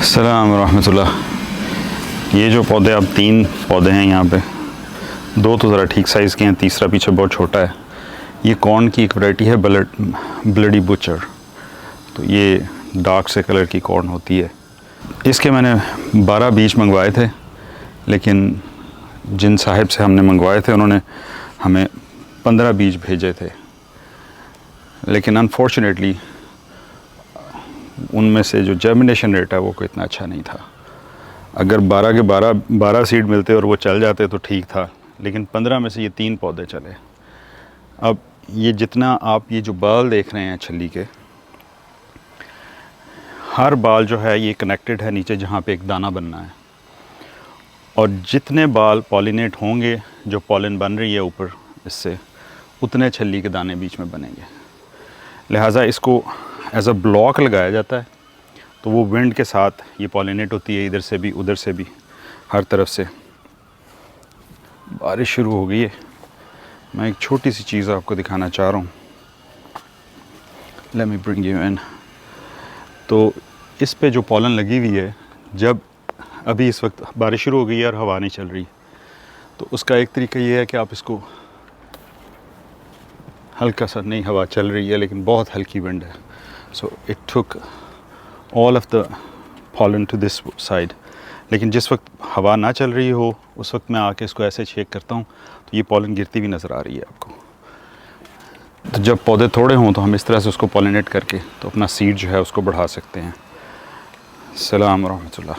अस्सलाम रहमतुल्लाह। ये जो पौधे अब 3 पौधे हैं यहाँ पे, 2 तो ज़रा ठीक साइज़ के हैं, तीसरा पीछे बहुत छोटा है। ये कॉर्न की एक वैरायटी है ब्लडी बुचर। तो ये डार्क से कलर की कॉर्न होती है। इसके मैंने 12 बीज मंगवाए थे, लेकिन जिन साहिब से हमने मंगवाए थे उन्होंने हमें 15 बीज भेजे थे। लेकिन अनफॉर्चुनेटली उनमें से जो जर्मिनेशन रेट है वो कोई इतना अच्छा नहीं था। अगर 12 के 12 सीड मिलते और वो चल जाते तो ठीक था, लेकिन 15 में से ये 3 पौधे चले। अब ये जितना आप ये जो बाल देख रहे हैं छल्ली के, हर बाल जो है ये कनेक्टेड है नीचे जहाँ पे एक दाना बनना है, और जितने बाल पॉलिनेट होंगे, जो पॉलिन बन रही है ऊपर इससे, उतने छल्ली के दाने बीच में बनेंगे। लिहाजा इसको एज अ ब्लॉक लगाया जाता है, तो वो विंड के साथ ये पॉलिनेट होती है, इधर से भी उधर से भी, हर तरफ से। बारिश शुरू हो गई है। मैं एक छोटी सी चीज़ आपको दिखाना चाह रहा हूँ। Let me bring you in. तो इस पे जो पॉलन लगी हुई है, जब अभी इस वक्त बारिश शुरू हो गई है और हवा नहीं चल रही, तो उसका एक तरीका ये है कि आप इसको हल्का सा, नहीं हवा चल रही है लेकिन बहुत हल्की विंड है, so it took all of the pollen to this side. लेकिन जिस वक्त हवा ना चल रही हो उस वक्त मैं आके इसको ऐसे शेक करता हूँ तो ये पॉलन गिरती भी नज़र आ रही है आपको। तो जब पौधे थोड़े हों तो हम इस तरह से उसको पॉलिनेट करके तो अपना सीड जो है उसको बढ़ा सकते हैं। अस्सलाम रहमतुल्लाह।